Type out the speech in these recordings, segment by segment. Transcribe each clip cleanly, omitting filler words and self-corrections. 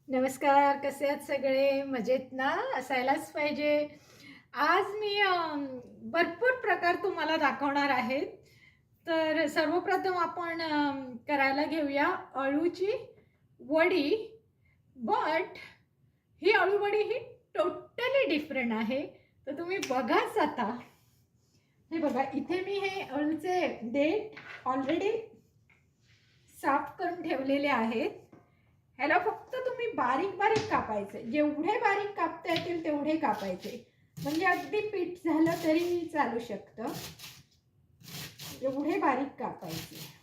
नमस्कार, कसे आहात सगळे? मजेत ना? असायलाच पाहिजे. आज मी भरपूर प्रकार तुम्हाला दाखवणार आहे. तर सर्वप्रथम आपण करायला घेऊया अळूची वडी. बट ही अळू वडी ही टोटली डिफरंट आहे. तर तुम्ही बघाच आता. हे बघा, इथे मी हे अळूचे देठ ऑलरेडी साफ करून ठेवलेले आहेत. ह्याला फक्त तुम्ही बारीक बारीक कापायचे, जेवढे बारीक कापता येतील तेवढे कापायचे. म्हणजे अगदी पीठ झालं तरी चालू शकतं, एवढे बारीक कापायचे.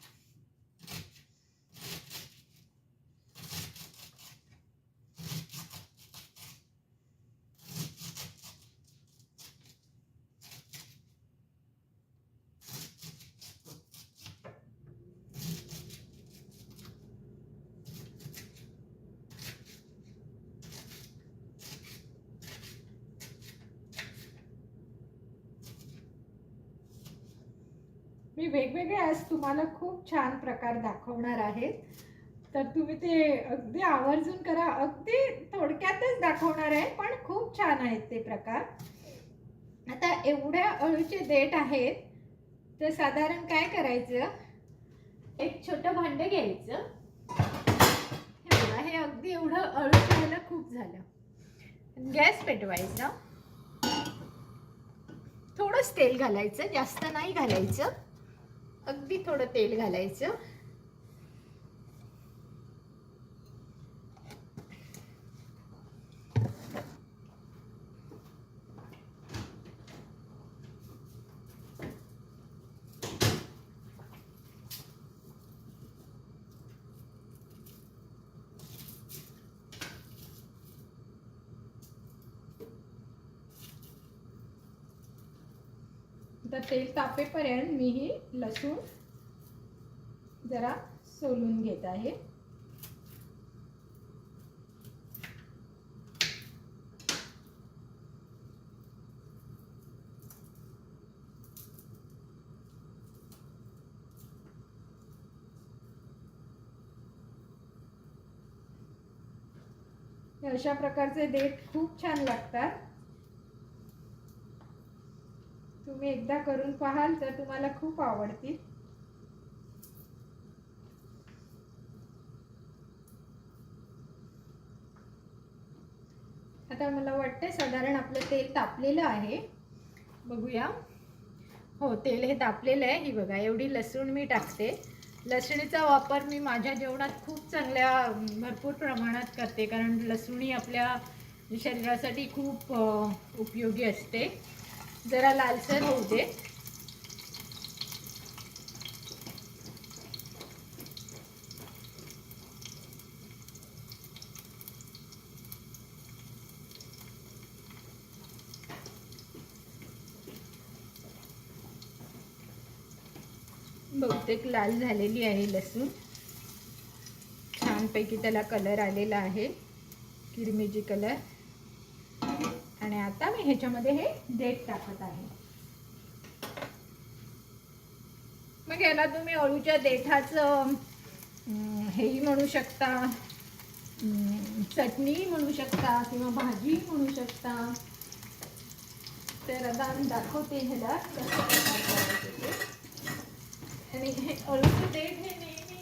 मी वेगवेगळे आज तुम्हाला खूप छान प्रकार दाखवणार आहे. तर तुम्ही ते अगदी आवर्जून करा. अगदी थोडक्यातच दाखवणार आहे, पण खूप छान आहेत ते प्रकार. आता एवढ्या अळूचे देठ आहेत, तर साधारण काय करायचं, एक छोटं भांडं घ्यायचं. हे बघा, हे अगदी एवढं अळू घ्यायला खूप झालं. गॅस पेटवायचा. थोडंच तेल घालायचं, जास्त नाही घालायचं, अगदी थोडं तेल घालायचं. तर तेल तापेपर्यंत मी ही लसूण जरा सोलून घेत आहे. अशा प्रकारचे देठ खूप छान लागतात. तुम्ही एकदा करून पाहाल तर तुम्हाला खूप आवडतील. आता मला वाटते साधारण आपलं तेल तापलेलं आहे. बघूया. हो, तेल हे तापलेलं आहे. ही बघा, एवढी लसूण मी टाकते. लसणीचा वापर मी माझ्या जेवणात खूप चांगल्या भरपूर प्रमाणात करते, कारण लसूण ही आपल्या शरीरासाठी खूप उपयोगी असते. जरा लालसर होऊ दे. बहुतेक लाल झालेली आहे लसूण. छानपैकी त्याला कलर आलेला आहे, किरमिजी कलर. आणि आता मी ह्याच्यामध्ये हे देठ टाकत आहे. मग याला तुम्ही अळूच्या देठाचं हेही म्हणू शकता, चटणी म्हणू शकता, किंवा भाजी म्हणू शकता. तर आता मी दाखवते ह्याला कसं करायचं ते. आणि हे अळूचे देठ हे नेहमी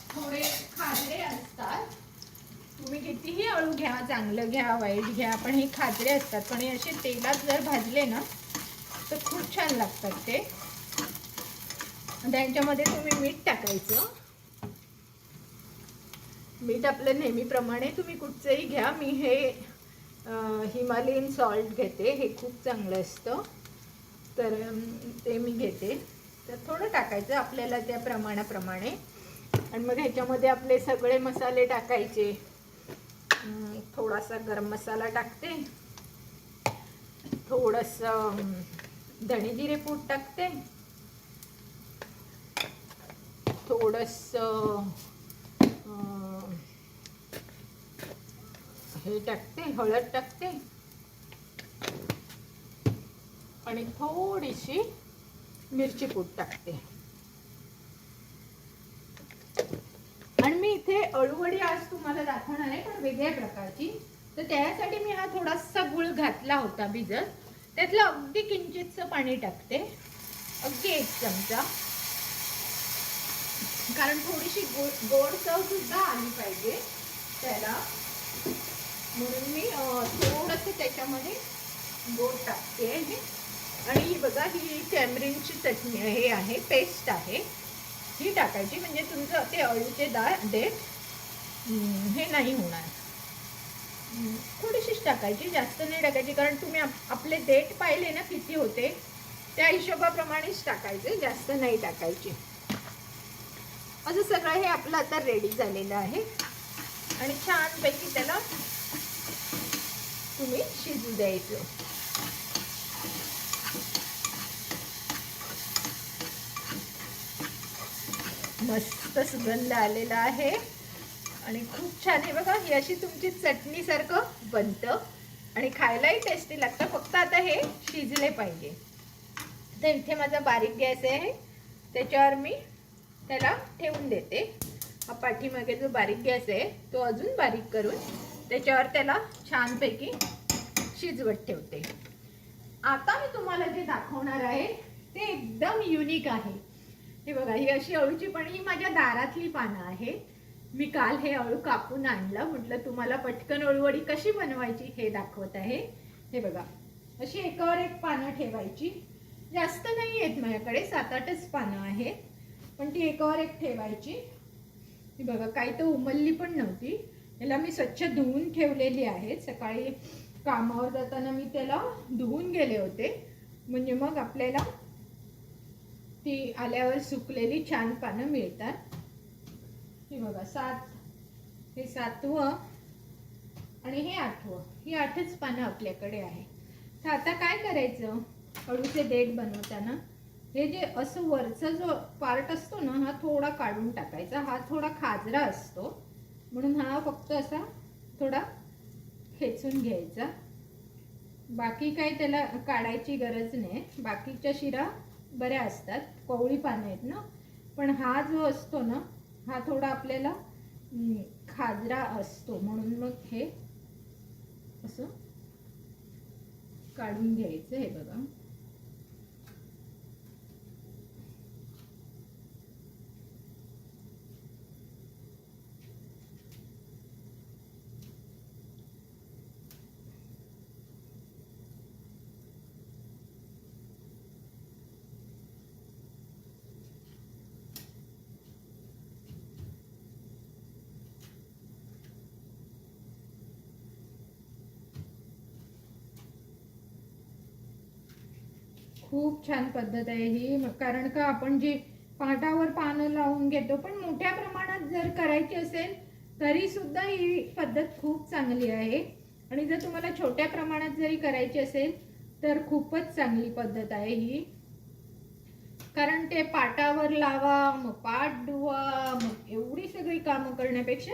थोडे खाजरे असतात. तुम्ही कितीही अळू घ्या, चांगलं घ्या, वाईट घ्या, पण हे खाजरे असतात. पण हे असे तेलात जर भाजले ना तर खूप छान लागतात ते. त्यांच्यामध्ये तुम्ही मीठ टाकायचं. मीठ आपलं नेहमीप्रमाणे तुम्ही कुठचंही घ्या. मी हे हिमालयन सॉल्ट घेते, हे खूप चांगलं असतं, तर ते मी घेते. तर थोडं टाकायचं आपल्याला त्या प्रमाणाप्रमाणे. आणि मग ह्याच्यामध्ये आपले सगळे मसाले टाकायचे. थोडासा गरम मसाला टाकते, थोडंसं धणे जिरे पूड टाकते, थोडंसं हे टाकते, हळद टाकते, आणि थोडीशी मिरची पूड टाकते. आणि मी इथे अळूवडी आज तुम्हाला दाखवणार आहे, पण वेगळ्या प्रकारची. तर त्यासाठी मी हा थोडासा गुळ घातला होता भिजत, त्यातलं अगदी किंचितचं पाणी टाकते, अगदी 1 चमचा, कारण थोडीशी गोड चव सुद्धा आली पाहिजे त्याला, म्हणून मी थोडंसं त्याच्यामध्ये गोड टाकते आहे. आणि ही बघा, ही टॅमरिनची चटणी हे आहे, पेस्ट आहे, ही टाकायची, म्हणजे तुमचं ते अळूचे देठ हे नाही होणार. थोडीशीच टाकायची, जास्त नाही टाकायची, कारण तुम्ही आपले देठ पाहिले ना किती होते, त्या हिशोबाप्रमाणेच टाकायचे, जास्त नाही टाकायचे. असं सगळं हे आपलं आता रेडी झालेलं आहे. आणि छानपैकी त्याला तुम्ही शिजू द्यायचं. मस्त सुगंध आलेला आहे आणि खूप छान आहे बघा. ही अशी तुमची चटणी सारखं बनतं आणि खायलाही टेस्टी लागतं. फक्त आता हे शिजले पाहिजे. तर इथे माझा बारीक गॅस आहे, त्याच्यावर मी त्याला ठेवून देते. हा पाठीमागे जो बारीक गॅस आहे तो अजून बारीक करून त्याच्यावर त्याला छानपैकी शिजवत ठेवते. आता मी तुम्हाला जे दाखवणार आहे ते एकदम युनिक आहे. हे बघा, ही अशी अळूची, पण ही माझ्या दारातली पानं आहेत. मी काल हे अळू कापून आणलं, म्हटलं तुम्हाला पटकन अळूवडी कशी बनवायची हे दाखवत आहे. हे बघा, अशी एकावर एक पानं ठेवायची. जास्त नाही आहेत माझ्याकडे, 7-8च पानं आहेत, पण ती एकावर एक ठेवायची. ही बघा, काही तर उमलली पण नव्हती. याला मी स्वच्छ धुवून ठेवलेली आहे. सकाळी कामावर जाताना मी त्याला धुवून गेले होते, म्हणजे मग आपल्याला ती आल्यावर सुकलेली छान पानं मिळतात. हे बघा, 7, हे 7वं आणि हे 8वं, ही 8च पानं आपल्याकडे आहे. तर आता काय करायचं, अळूचे देठ बनवताना हे जे असं वरचा जो पार्ट असतो ना, हा थोडा काढून टाकायचा. हा थोडा खाजरा असतो, म्हणून हा फक्त असा थोडा खेचून घ्यायचा. बाकी काही त्याला काढायची गरज नाही. बाकीच्या शिरा बऱ्या असतात, कवळी पानं आहेत ना, पण हा जो असतो ना, हा थोडा आपल्याला खाजरा असतो, म्हणून मग हे असं काढून घ्यायचं. हे बघा, खूप छान पद्धत आहे ही. कारण का आपण जी पाटावर पानं लावून घेतो, पण मोठ्या प्रमाणात जर करायची असेल तरी सुद्धा ही पद्धत खूप चांगली आहे. आणि जर तुम्हाला छोट्या प्रमाणात जरी करायची असेल तर खूपच चांगली पद्धत आहे ही. कारण ते पाटावर लावा, मग पाट धुवा, मग एवढी सगळी कामं करण्यापेक्षा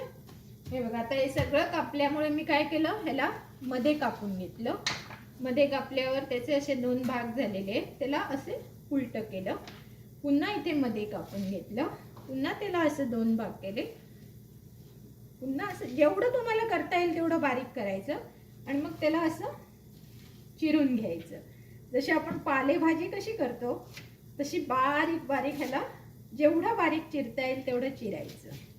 हे बघा, आता हे सगळं कापल्यामुळे मी काय केलं, ह्याला मध्ये कापून घेतलं. मध्ये कापल्यावर त्याचे असे 2 भाग झालेले, त्याला असे उलटं केलं. पुन्हा इथे मध्ये कापून घेतलं, पुन्हा त्याला असं 2 भाग केले. पुन्हा असं जेवढं तुम्हाला करता येईल तेवढं बारीक करायचं आणि मग त्याला असं चिरून घ्यायचं. जशी आपण पालेभाजी कशी करतो तशी बारीक बारीक ह्याला जेवढं बारीक चिरता येईल तेवढं चिरायचं.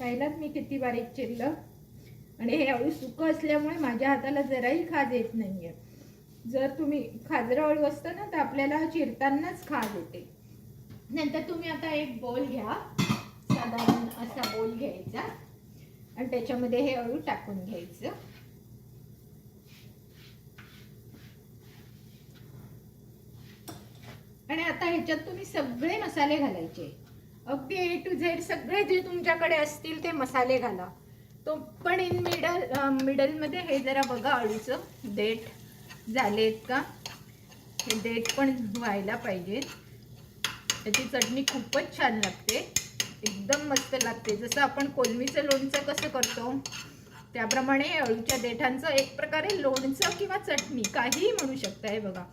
पहिलाच मी किती बारीक चिरलं. आणि हे अळू सुकं असल्यामुळे माझ्या हाताला जराही खाज येत नाहीये. जर तुम्ही खाजरा अळू असतं ना तर आपल्याला चिरतानाच खाज येते. नंतर तुम्ही आता एक बोल घ्या, साधारण असा बोल घ्यायचा आणि त्याच्यामध्ये हे अळू टाकून घ्यायचं. आणि आता ह्याच्यात तुम्ही सगळे मसाले घालायचे, अगदी A to Z सगळे जे तुमच्याकडे असतील ते मसाले घाला. तो पण इन मिडलमध्ये हे जरा बघा अळूचं देठ झालेत का, हे देठ पण व्हायला पाहिजे. त्याची चटणी खूपच छान लागते, एकदम मस्त लागते. जसं आपण कोलमीचं लोणचं कसं करतो त्याप्रमाणे अळूच्या देठांचं एक प्रकारे लोणचं किंवा चटणी काहीही म्हणू शकता. हे बघा,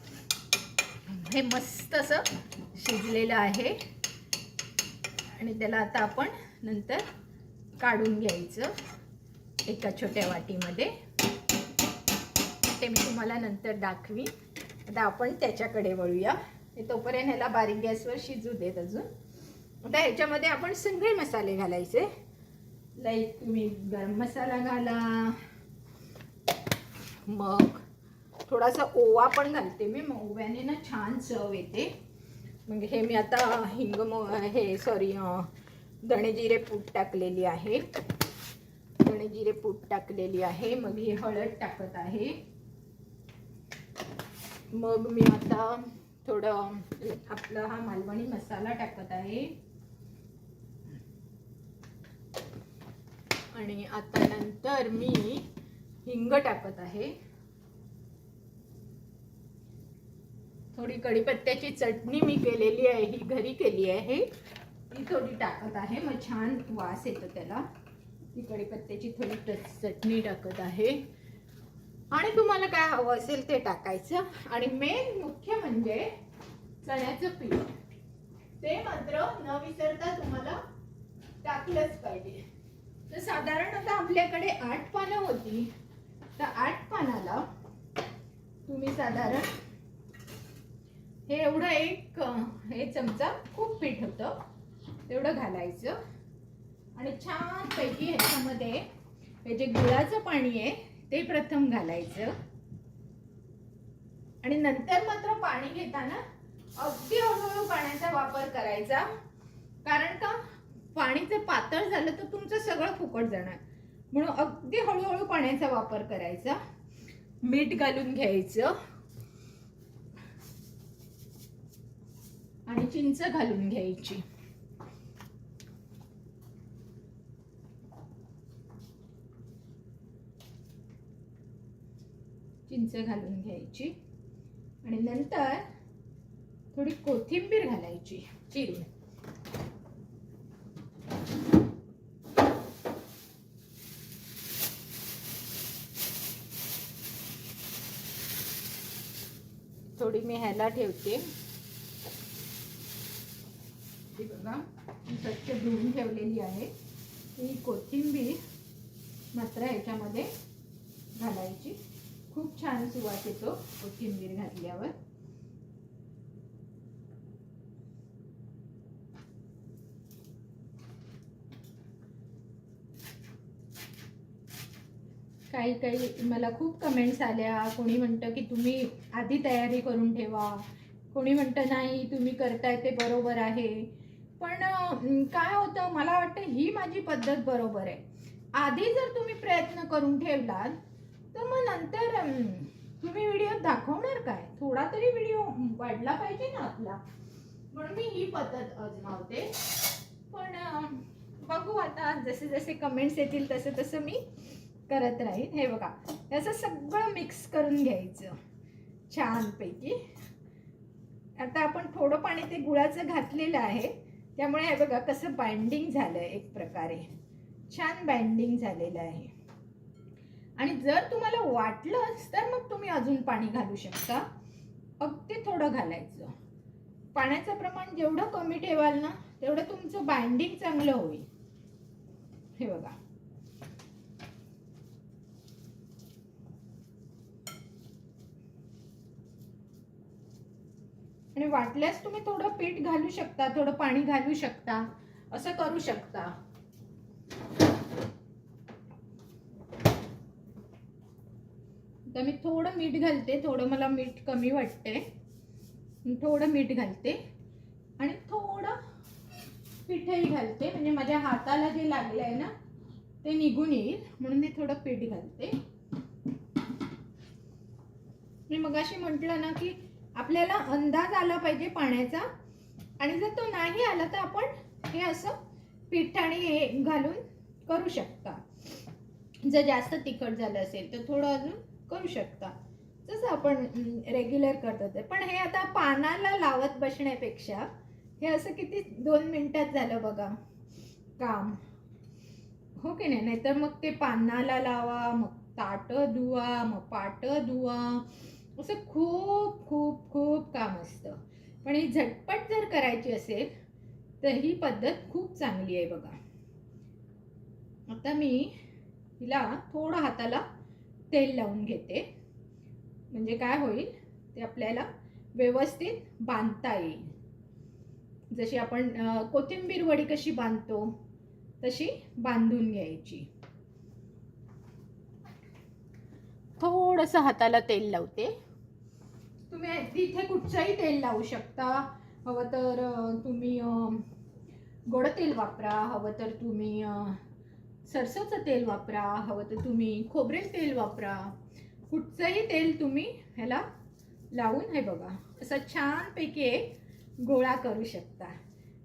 हे मस्त असं शिजलेलं आहे आणि त्याला आता आपण नंतर काढून घ्यायचं एका छोट्या वाटीमध्ये. ते मी तुम्हाला नंतर दाखवी. आता आपण त्याच्याकडे वळूया. तोपर्यंत ह्याला बारीक गॅसवर शिजू देत अजून. आता ह्याच्यामध्ये आपण सगळे मसाले घालायचे. लाईक तुम्ही गरम मसाला घाला, मग थोडासा ओवा पण घालते मी, मग ओव्याने ना छान चव येते. मग हे मी आता धणे जिरे पूड टाकलेली आहे. धणे जिरे पूड टाकलेली आहे. मग ही हळद टाकत आहे. मग मी आता थोडं आपला हा मालवणी मसाला टाकत आहे. आणि आता नंतर मी हिंग टाकत आहे. थोडी कढीपत्त्याची चटणी मी केलेली आहे, ही घरी केली आहे, ती थोडी टाकत आहे. मग छान वास येतो त्याला. ती कढीपत्त्याची थोडी चटणी टाकत आहे. आणि तुम्हाला काय हवं असेल ते टाकायचं. आणि मेन मुख्य म्हणजे चण्याचं पीठ, ते मात्र न विसरता तुम्हाला टाकलंच पाहिजे. तर साधारणतः आपल्याकडे 8 पानं होती, तर 8 पानाला तुम्ही साधारण हे एवढं हे चमचा खूप पीठ होतं तेवढं घालायचं. आणि छानपैकी ह्याच्यामध्ये हे जे गुळाचं पाणी आहे ते प्रथम घालायचं. आणि नंतर मात्र पाणी घेताना अगदी हळूहळू पाण्याचा वापर करायचा. कारण का पाणी जर पातळ झालं तर तुमचं सगळं फुकट जाणार, म्हणून अगदी हळूहळू पाण्याचा वापर करायचा. मीठ घालून घ्यायचं आणि चिंच घालून घ्यायची. चिंच घालून घ्यायची आणि नंतर थोडी कोथिंबीर घालायची चिरून. थोडी मी ह्याला ठेवते. बघा, स्वच्छ धुवून ठेवलेली आहे. ही कोथिंबीर मात्र ह्याच्यामध्ये घालायची. खूप छान सुवास येतो कोथिंबीर घातल्यावर. काही मला खूप कमेंट्स आल्या. कोणी म्हणतं की तुम्ही आधी तयारी करून ठेवा, कोणी म्हणतं नाही तुम्ही करताय ते बरोबर आहे. पण काय होतं, मला वाटतं ही माझी पद्धत बरोबर आहे. आधी जर तुम्ही प्रयत्न करून ठेवलात तर मग नंतर तुम्ही व्हिडिओ दाखवणार काय? थोडा तरी व्हिडिओ वाढला पाहिजे ना आपला. म्हणून मी ही पद्धत आजमावते. पण बघू आता, जसे जसे कमेंट्स येतील तसं तसं मी करत राहील. हे बघा, याचं सगळं मिक्स करून घ्यायचं छानपैकी. आता आपण थोडं पाणी ते गुळाचं घातलेलं आहे, त्यामुळे हे बघा कसं बाइंडिंग झालं, एक प्रकारे छान बाइंडिंग झालेलं आहे. आणि जर तुम्हाला वाटलं तर मग तुम्ही अजून पाणी घालू शकता. अगदी थोडं घालायचं. पाण्याचं प्रमाण जेवढं कमी ठेवाल ना तेवढं तुमचं बाइंडिंग चांगलं होईल. हे बघा, आणि वाटल्यास तुम्ही थोडं पीठ घालू शकता, थोडं पाणी घालू शकता, असं करू शकता. तर मी थोडं मीठ घालते, थोडं मला मीठ कमी वाटते, थोडं मीठ घालते आणि थोडं पीठही घालते, म्हणजे माझ्या हाताला जे लागलं आहे ना ते निघून येईल म्हणून मी थोडं पीठ घालते. मी मगाशी म्हटलं ना की आपल्याला अंदाज आला पाहिजे पाण्याचा, आणि जर तो नाही आला तर आपण हे असं पीठ आणि हे घालून करू शकता. जर जास्त तिखट झालं असेल तर थोडं अजून करू शकता, जसं आपण रेग्युलर करतो ते. पण हे आता पानाला लावत बसण्यापेक्षा हे असं किती 2 मिनिटात झालं बघा काम, हो की नाही? नाहीतर मग ते पानाला लावा, मग ताटं धुवा, मग पाटं धुवा, असं खूप खूप खूप काम असतं. पण ही झटपट जर करायची असेल तर ही पद्धत खूप चांगली आहे बघा. आता मी हिला थोडं हाताला तेल लावून घेते, म्हणजे काय होईल ते आपल्याला व्यवस्थित बांधता येईल. जशी आपण कोथिंबीर वडी कशी बांधतो तशी बांधून घ्यायची. थोडंसं हाताला तेल लावते. तुम्ही तिथे कुठचंही तेल लावू शकता. हवं तर तुम्ही गोड तेल वापरा, हवं तर तुम्ही सरसोचं तेल वापरा, हवं तर तुम्ही खोबरेल तेल वापरा. कुठचंही तेल तुम्ही ह्याला लावून हे बघा असं छानपैकी एक गोळा करू शकता.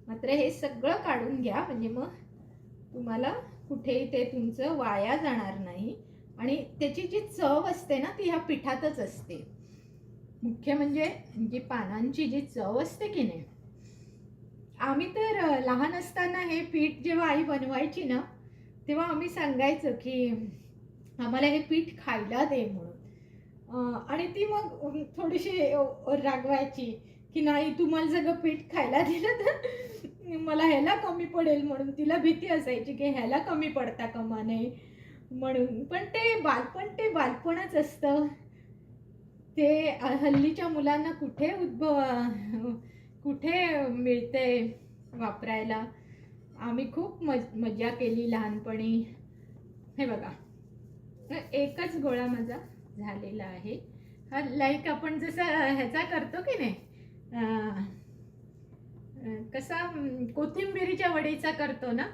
मात्र हे सगळं काढून घ्या, म्हणजे मग तुम्हाला कुठेही ते तुमचं वाया जाणार नाही. आणि त्याची जी चव असते ना ती ह्या पिठातच असते. मुख्य म्हणजे जी पानांची जी चव असते की नाही. आम्ही तर लहान असताना हे पीठ जेव्हा आई बनवायची ना तेव्हा आम्ही सांगायचं की आम्हाला हे पीठ खायला दे म्हणून. आणि ती मग थोडीशी रागवायची की नाही तुम्हाला सगळं पीठ खायला दिलं तर मला ह्याला कमी पडेल, म्हणून तिला भीती असायची की ह्याला कमी पडता कामा नये म्हणून. पण ते बालपणच असतं. ते हल्लीच्या मुलांना कुठे मिळते वापरायला. आम्ही खूप मजा केली लहानपणी. हे बघा एकच गोळा माझा झालेला आहे. हा लाईक आपण जसं ह्याचा करतो की नाही, कसा कोथिंबिरीच्या वडीचा करतो ना,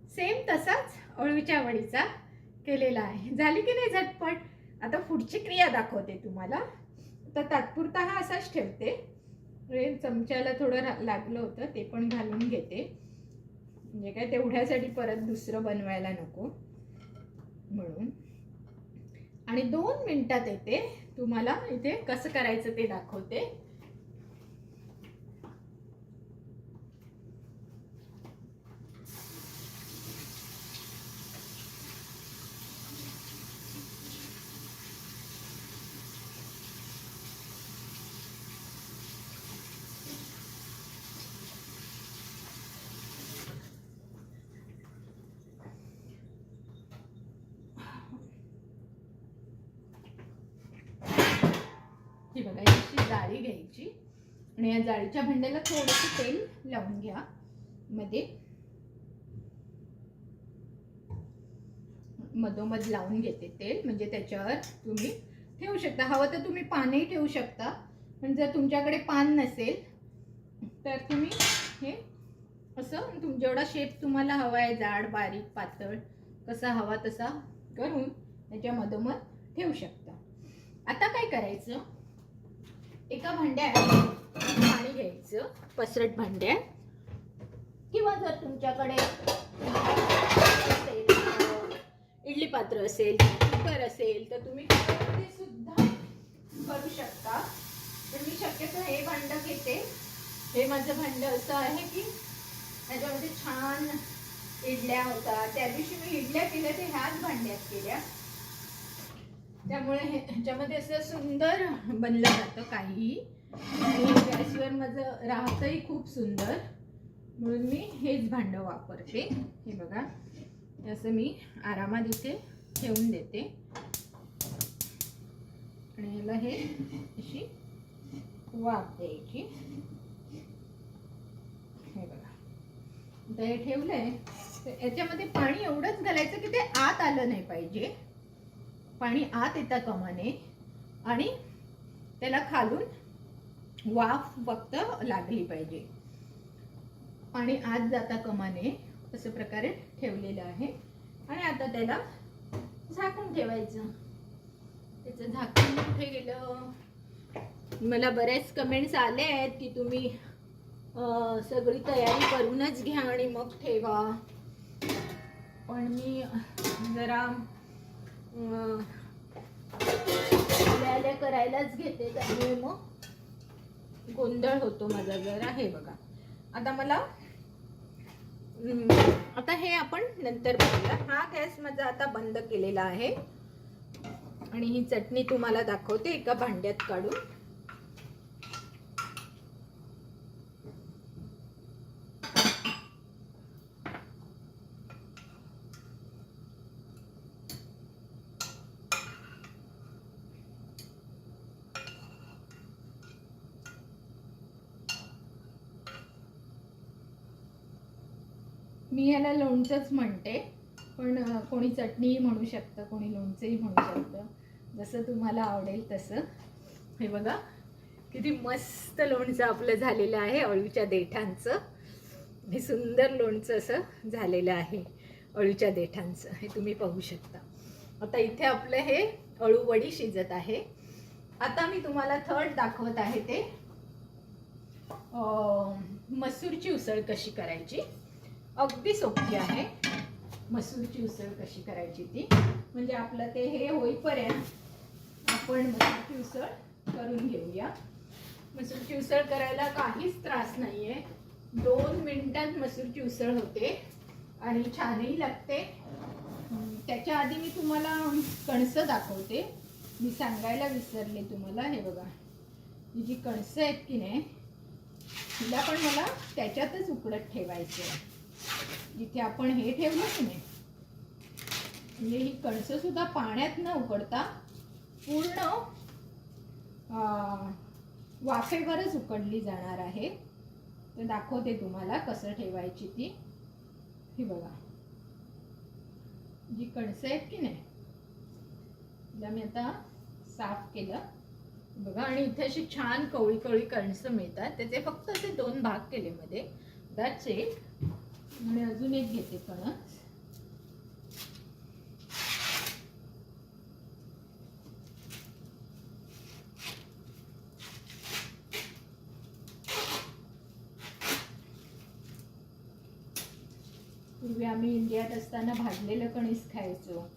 सेम तसाच अळूच्या वडीचा केलेला आहे. झाली की नाही झटपट. आता पुढची क्रिया दाखवते तुम्हाला. तर तात्पुरता हा असाच ठेवते. चमच्याला थोडं लागलं होतं ते पण घालून घेते, म्हणजे काय तेवढ्यासाठी परत दुसरं बनवायला नको म्हणून. आणि 2 मिनिटात येते, तुम्हाला इथे कसं करायचं ते दाखवते. ही बघा याची जाळी घ्यायची आणि या जाळीच्या भांड्याला थोडंसं तेल लावून घ्या. मध्ये मधोमध लावून घेते तेल, म्हणजे त्याच्यावर तुम्ही ठेवू शकता. हवं तर तुम्ही पानही ठेवू शकता, पण जर तुमच्याकडे पान नसेल तर तुम्ही हे असं जेवढा शेप तुम्हाला हवा आहे, जाड बारीक पातळ कसा हवा तसा करून त्याच्या मधोमध ठेवू शकता. आता काय करायचं, एका भांड्यात पाणी घ्यायचं, पसरट भांड्यात, किंवा जर तुमच्याकडे इडली पात्र असेल, कुकर असेल तर तुम्ही कुकरमध्ये सुद्धा करू शकता. पण मी शक्यतो हे भांडं घेते. हे माझं भांडं असं आहे की त्याच्यामध्ये छान इडल्या होता. त्या दिवशी मी इडल्या केल्या ते ह्याच भांड्यात केल्या, त्यामुळे ह्याच्यामध्ये असं सुंदर बनलं जातं काहीही. आणि गॅसवर माझं राहतंही खूप सुंदर, म्हणून मी हेच भांडं वापरते. हे बघा असं मी आरामात इथे ठेवून देते आणि याला हे अशी वाफ द्यायची. हे बघा आता हे ठेवलंय. तर याच्यामध्ये पाणी एवढंच घालायचं की ते आत आलं नाही पाहिजे, पाणी आत येता कामा नये आणि त्याला खालून वाफ फक्त लागली पाहिजे, पाणी आत जाता कामा नये. अशा प्रकारे ठेवलेलं आहे. आणि आता त्याला झाकून ठेवायचं. त्याचं झाकण कुठे गेलं. मला बरेच कमेंट्स आले आहेत की तुम्ही सगळी तयारी करूनच घ्या आणि मग ठेवा, पण मी जरा त्यामुळे मग गोंधळ होतो माझा जरा. हे बघा, आता मला आता हे आपण नंतर बघूया. हा गॅस माझा आता बंद केलेला आहे आणि ही चटणी तुम्हाला दाखवते एका भांड्यात काढून. मी याला लोणचंच म्हणते, पण कोणी चटणीही म्हणू शकतं, कोणी लोणचंही म्हणू शकतं, जसं तुम्हाला आवडेल तसं. हे बघा किती मस्त लोणचं आपलं झालेलं आहे अळूच्या देठांचं. हे सुंदर लोणचं असं झालेलं आहे अळूच्या देठांचं, हे तुम्ही पाहू शकता. आता इथे आपलं हे अळूवडी शिजत आहे. आता मी तुम्हाला थर्ड दाखवत आहे ते मसूरची उसळ कशी करायची. अगदी सोपी आहे मसूरची उसळ कशी करायची ती. म्हणजे आपलं ते हे होईपर्यंत आपण मसूरची उसळ करून घेऊया. मसूरची उसळ करायला काहीच त्रास नाही आहे. 2 मिनिटात मसूरची उसळ होते आणि छानही लागते. त्याच्या आधी मी तुम्हाला कणसं दाखवते. मी सांगायला विसरले तुम्हाला. हे बघा, ही जी कणसं आहेत की नाही, तिला पण मला त्याच्यातच उकडत ठेवायचं आहे. जिथे आपण हे ठेवलं की नाही, म्हणजे ही कणसं सुद्धा पाण्यात न उकडता पूर्ण वाफेवरच उकडली जाणार आहे. तर दाखवते तुम्हाला कसं ठेवायची ती. ही बघा, जी कणसं आहेत की नाही, तिला मी आता साफ केलं बघा. आणि इथे अशी छान कवळी कवळी कणसं मिळतात. त्याचे फक्त असे 2 भाग केले मध्ये, दॅट्स इट. आणि अजून एक घेते कणस. पूर्वी आम्ही इंडियात असताना भाजलेलं कणीस खायचो,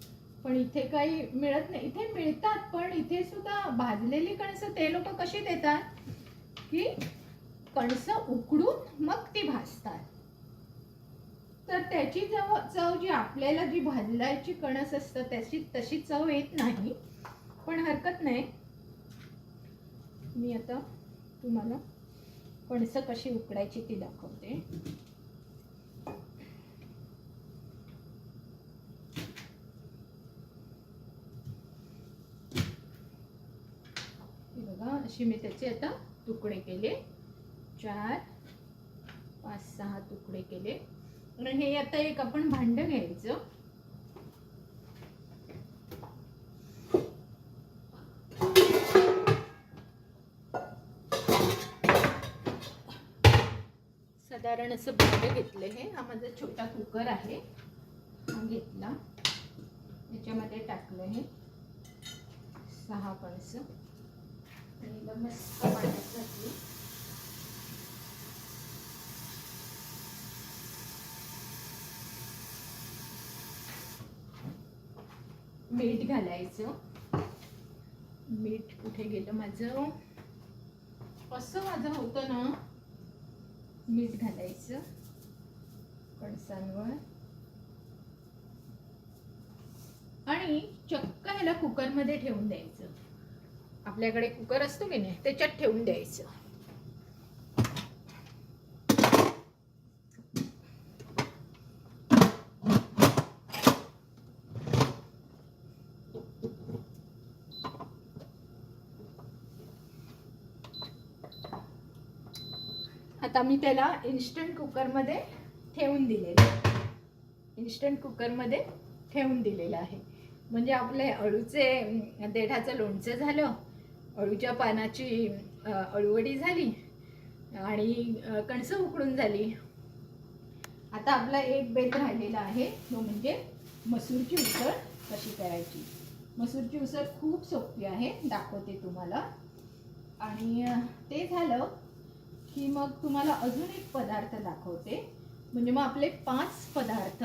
पण इथे काही मिळत नाही. इथे मिळतात, पण इथे सुद्धा भाजलेली कणसं ते लोक कशी देतात की कणसं उकडून मग ती भाजतात. तर त्याची चव जी आपल्याला जी भाजल्याची कणस असतं त्याची तशी चव येत नाही. पण हरकत नाही, मी आता तुम्हाला कणसं कशी उकडायची ती दाखवते. बघा, अशी मी त्याचे आता तुकडे केले. 4, 5, 6 तुकडे केले. आणि हे आता एक आपण भांडं घ्यायचं. साधारण असं भांडं घेतलं. हे हा माझा छोटा कुकर आहे, हा घेतला. याच्यामध्ये टाकलं हे 6 कणसं आणि मस्त पाण्यात घातली. मीठ घालायचं. मीठ कुठे गेलं माझं, असं माझं होतं ना. मीठ घालायचं कणसांवर आणि चक्क ह्याला कुकरमध्ये ठेवून द्यायचं. आपल्याकडे कुकर असतो की नाही, त्याच्यात ठेवून द्यायचं. आता मी त्याला इन्स्टंट कुकरमध्ये ठेवून दिलेलं आहे. म्हणजे आपले अळूचे देठाचं लोणचं झालं, अळूच्या पानाची अळूवडी झाली आणि कणसं उकडून झाली. आता आपला एक बेत राहिलेला आहे, तो म्हणजे मसूरची उसळ कशी करायची. मसूरची उसळ खूप सोपी आहे, दाखवते तुम्हाला. आणि ते झालं की मग तुम्हाला अजून एक पदार्थ दाखवते. म्हणजे मग आपले 5 पदार्थ,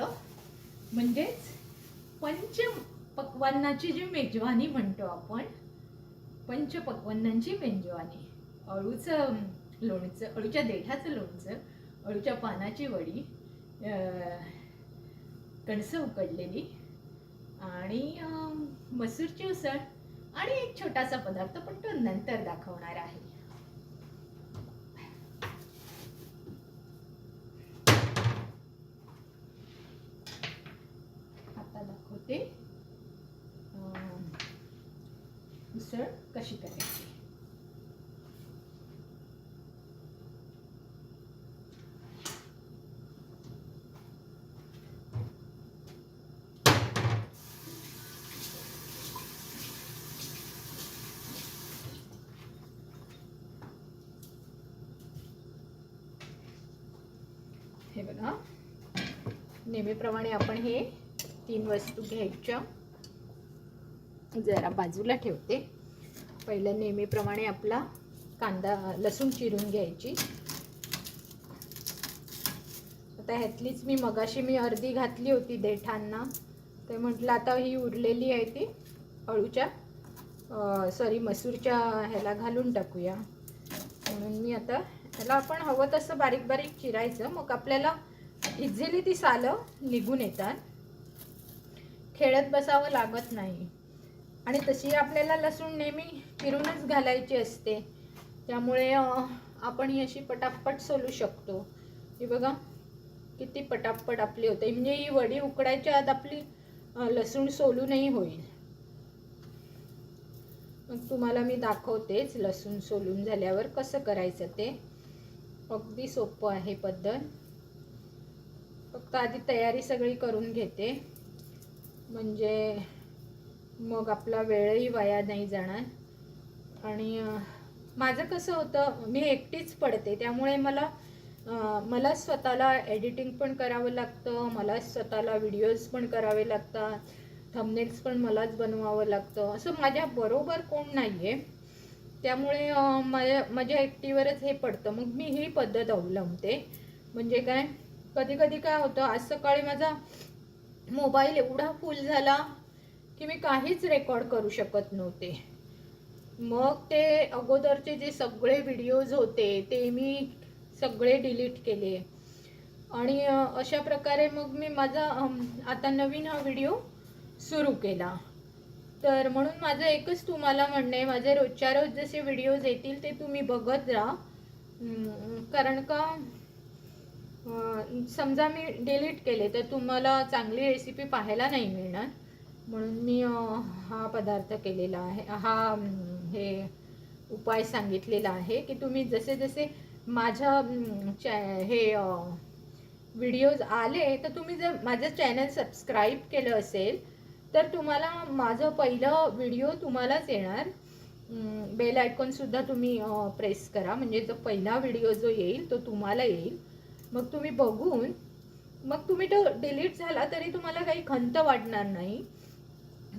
म्हणजेच पंचपक्वान्नाची जी मेजवानी म्हणतो आपण, पंचपक्वान्नांची मेजवानी. अळूचं लोणचं, अळूच्या देठाचं लोणचं, अळूच्या पानाची वडी, कणसं उकडलेली आणि मसूरची उसळ आणि एक छोटासा पदार्थ, पण तो नंतर दाखवणार आहे. आता दाखवते उसळ कशी करायची. हे बघा, नेहमीप्रमाणे आपण हे 3 वस्तू घ्यायच्या. जरा बाजूला ठेवते. पहिलं नेहमीप्रमाणे आपला कांदा लसूण चिरून घ्यायची. आता ह्यातलीच मी मगाशी अर्धी घातली होती देठांना, ते म्हटलं आता ही उरलेली आहे ती अळूच्या मसूरच्या ह्याला घालून टाकूया. म्हणून मी आता त्याला आपण हवं तसं बारीक बारीक चिरायचं, मग आपल्याला इझिली ती सालं निघून येतात, खेळत बसावं लागत नाही. आणि तशी आपल्याला लसूण नेहमी चिरूनच घालायची असते, त्यामुळे आपण ही अशी पटापट सोलू शकतो. हे बघा किती पटापट आपली होते, म्हणजे ही वडी उकडायच्या आत आपली लसूण सोलूनही होईल. मग तुम्हाला मी दाखवतेच लसूण सोलून झाल्यावर कसं करायचं ते. अगदी सोपं आहे पद्धत. फक्त आधी तयारी सगळी करून घेते, म्हणजे मग आपला वेळही वाया नाही जाणार. आणि माझं कसं होतं, मी एकटीच पडते, त्यामुळे मला स्वतःला एडिटिंग पण करावं लागतं, मला स्वतःला व्हिडिओज पण करावे लागतात, थंबनेल्स पण मलाच बनवावं लागतं. असं माझ्या बरोबर कोण नाही आहे, त्यामुळे माझ्या एकटीवरच हे पडतं. मग मी ही पद्धत अवलंबते. म्हणजे काय, कधी कधी काय होतं, आज सकाळी माझा मोबाईल एवढा फुल झाला की मी काहीच रेकॉर्ड करू शकत नव्हते. मग ते अगोदरचे जे सगळे व्हिडिओज होते ते मी सगळे डिलीट केले. आणि अशा प्रकारे मग मी माझा आता नवीन हा व्हिडिओ सुरू केला. तर म्हणून माझं एकच तुम्हाला म्हणणं आहे, माझे रोजच्या रोज जसे व्हिडिओज येतील ते तुम्ही बघत राहा. कारण का समजा मी डिलीट केले तर तुम्हाला चांगली रेसिपी पाहायला नाही मिळणार. म्हणून मी हा पदार्थ केलेला आहे, हे उपाय सांगितलेला आहे की तुम्ही जसे जसे माझ्या हे व्हिडिओज आले तर तुम्ही जर माझं चॅनल सबस्क्राईब केलं असेल तर तुम्हाला माझं पहिलं व्हिडिओ तुम्हालाच येणार. बेल आयकॉनसुद्धा तुम्ही प्रेस करा, म्हणजे जो पहिला व्हिडिओ जो येईल तो तुम्हाला येईल. मग तुम्ही बघून मग तुम्ही तो डिलीट झाला तरी तुम्हाला काही खंत वाटणार नाही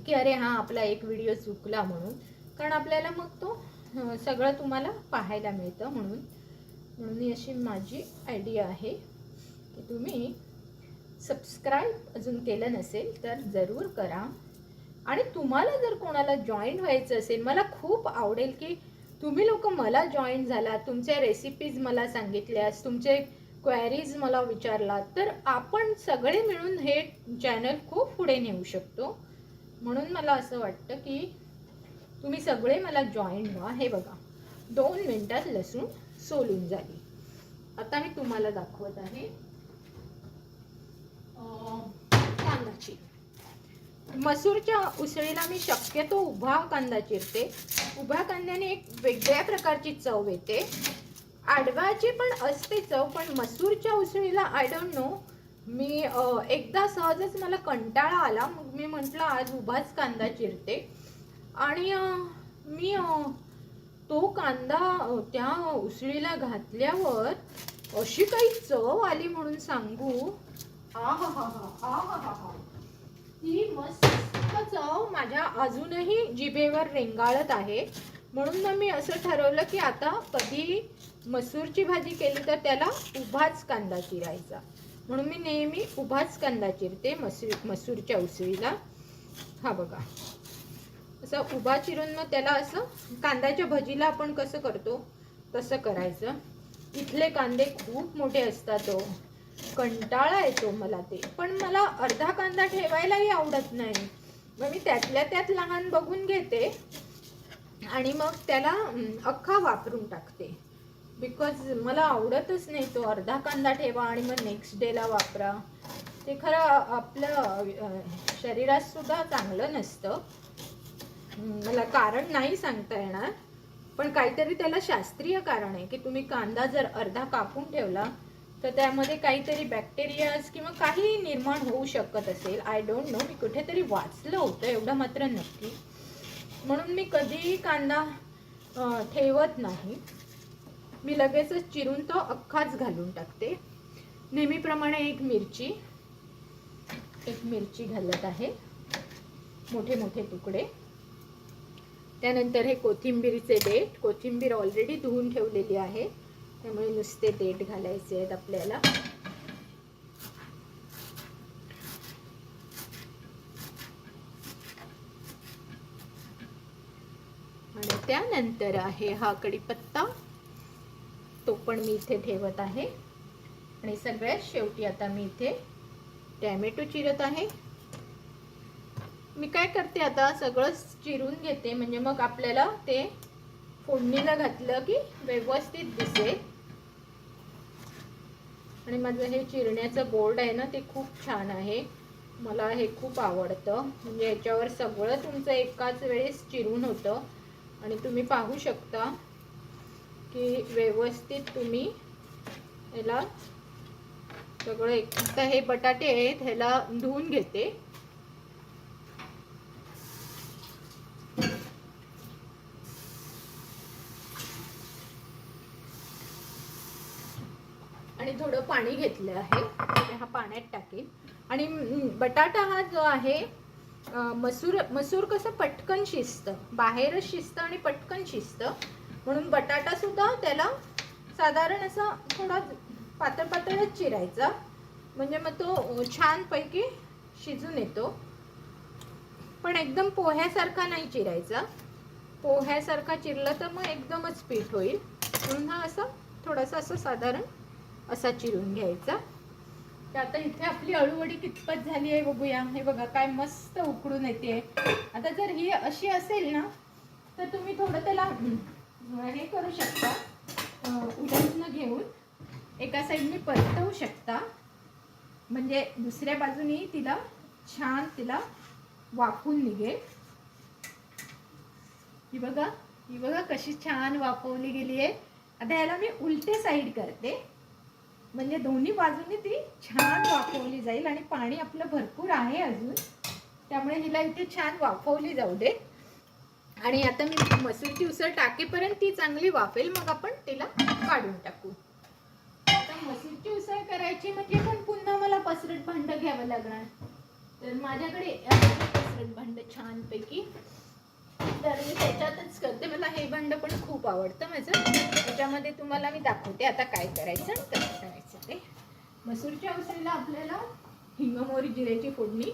की अरे हां आपला एक व्हिडिओ चुकला म्हणून, कारण आपल्याला मग तो सगळं तुम्हाला पाहायला मिळतं. म्हणून ही अशी माझी आयडिया आहे की तुम्ही सबस्क्राईब अजून केलं नसेल तर जरूर करा. आणि तुम्हाला जर कोणाला जॉईन व्हायचं असेल, मला खूप आवडेल की तुम्ही लोक मला जॉईन झाला, तुमच्या रेसिपीज मला सांगितल्यास, तुमचे क्वेरीज मला विचारलात, तर आपण सगळे मिळून हे चॅनल खूप पुढे नेऊ शकतो. म्हणून मला असं वाटतं की तुम्ही सगळे मला जॉईन व्हा. हे बघा 2 मिनिटात लसूण सोलून झाली. आता मी तुम्हाला दाखवत आहे कांदाची. मसूरच्या उसळीला मी शक्यतो उभा कांदा चिरते. उभ्या कांद्याने एक वेगळ्या प्रकारची चव येते. आडव्याची पण असते चव, पण मसूरच्या उसळीला आय डोंट नो, मी एकदा सहजच मला कंटाळा आला, मग मी म्हटलं आज उभाच कांदा चिरते. आणि मी तो कांदा त्या उसळीला घातल्यावर अशी काही चव आली म्हणून सांगू. ती मस्त चव माझ्या अजूनही जिभेवर रेंगाळत आहे. म्हणून मग मी असं ठरवलं की आता कधी मसूरची भाजी केली तर त्याला उभाच कांदा चिरायचा. म्हणून मी नेहमी उभाच कांदा चिरते मसूरच्या उसळीला. हा बघा असा उभा चिरून मग त्याला असं कांद्याच्या भजीला आपण कसं करतो तसं करायचं. इथले कांदे खूप मोठे असतात हो, कंटाळा येतो मला ते. पण मला अर्धा कांदा ठेवायलाही आवडत नाही, मग मी त्यातल्या त्यात लहान बघून घेते आणि मग त्याला अख्खा वापरून टाकते. बिकॉज मला आवडतच नाही तो अर्धा कांदा ठेवा आणि मग नेक्स्ट डेला वापरा. ते खरं आपलं शरीरात सुद्धा चांगलं नसतं. मला कारण नाही सांगता येणार, पण काहीतरी त्याला शास्त्रीय कारण आहे की तुम्ही कांदा जर अर्धा कापून ठेवला तर त्यामध्ये काहीतरी बॅक्टेरियाज किंवा काही निर्माण होऊ शकत असेल. आय डोंट नो, मी कुठेतरी वाचलं होतं, एवढं मात्र नक्की. म्हणून मी कधीही कांदा ठेवत नाही, मी लगेचच चिरून तो अख्खाच घालून टाकते. नेहमीप्रमाणे एक मिरची घालत आहे, मोठे मोठे तुकडे. त्यानंतर हे कोथिंबीरचे देठ, कोथिंबीर ऑलरेडी धुवून ठेवलेली आहे त्यामुळे नुसते देठ घालायचे आहेत आपल्याला. आणि त्यानंतर आहे हा कढीपत्ता, तो पण मी इथे ठेवत आहे. आणि सगळ्यात शेवटी आता मी इथे टॅमॅटो चिरत आहे. मी काय करते आता सगळं चिरून घेते, म्हणजे मग आपल्याला ते फोडणीला घातलं की व्यवस्थित दिसेल. आणि माझं हे चिरण्याचं बोर्ड आहे ना ते खूप छान आहे, मला हे खूप आवडतं. म्हणजे याच्यावर सगळं तुमचं एकाच वेळेस चिरून होतं आणि तुम्ही पाहू शकता की व्यवस्थित तुम्ही याला सगळं आता हे बटाटे आहेत ह्याला धुवून घेते. आणि थोडं पाणी घेतलं आहे, हा पाण्यात टाकेल. आणि बटाटा हा जो आहे मसूर कसं पटकन शिजतं, बाहेरच शिजतं आणि पटकन शिजतं, म्हणून बटाटा सुद्धा त्याला साधारण असा थोडा पातळ पातळच चिरायचा, म्हणजे मग तो छानपैकी शिजून येतो. पण एकदम पोह्यासारखा नाही चिरायचा, पोह्यासारखा चिरला तर मग एकदमच पीठ होईल. म्हणून हा असा थोडासा असं साधारण असा चिरून घ्यायचा. तर आता इथे आपली अळूवडी कितपत झाली आहे बघूया. हे बघा काय मस्त उकडून येते. आता जर ही अशी असेल ना तर तुम्ही थोडं त्याला हे करू शकता, उलटणं घेऊन एका साईडने परतवू शकता, म्हणजे दुसऱ्या बाजूने तिला छान वाफवून निघेल. ही बघा कशी छान वाफवली गेली आहे. आता याला मी उलटे साईड करते, म्हणजे दोन्ही बाजूने ती छान वाफवली जाईल. आणि पाणी आपलं भरपूर आहे अजून, त्यामुळे हिला इथे छान वाफवली जाऊ दे. आणि आता मी मसूरची उसळ टाकेपर्यंत ती चांगली वाफेल, मग आपण तिला काढून टाकू. आता मसूरची उसळ करायची म्हणजे पण पुन्हा मला पसरट भांड घ्यावं लागणार, तर माझ्याकडे पसरट भांड छानपैकी, तर मी त्याच्यातच करते. मला हे भांड पण खूप आवडतं माझं, त्याच्यामध्ये तुम्हाला मी दाखवते आता काय करायचं आणि कसं करायचं ते. मसूरच्या उसळीला आपल्याला हिंग, मोहरी, जिऱ्याची फोडणी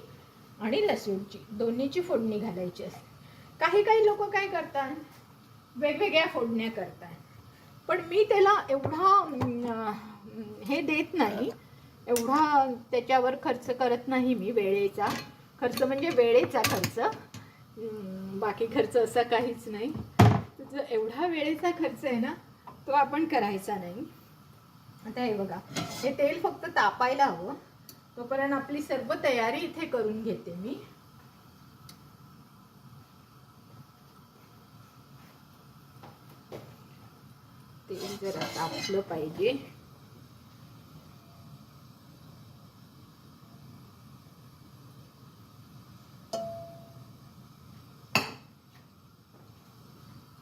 आणि लसूणची दोन्हीची फोडणी घालायची असते. काही लोक काय करतात, वेगवेगळ्या फोडण्या करतात, पण मी त्याला एवढा हे देत नाही, एवढा त्याच्यावर खर्च करत नाही मी. वेळेचा खर्च म्हणजे वेळेचा खर्च, बाकी खर्च असा काहीच नाही. जो एवढा वेळेचा खर्च आहे ना तो आपण करायचा नाही. आता हे बघा, हे तेल फक्त तापायला हवं, तोपर्यंत आपली सर्व तयारी इथे करून घेते मी. तेल जरा तापलं पाहिजे.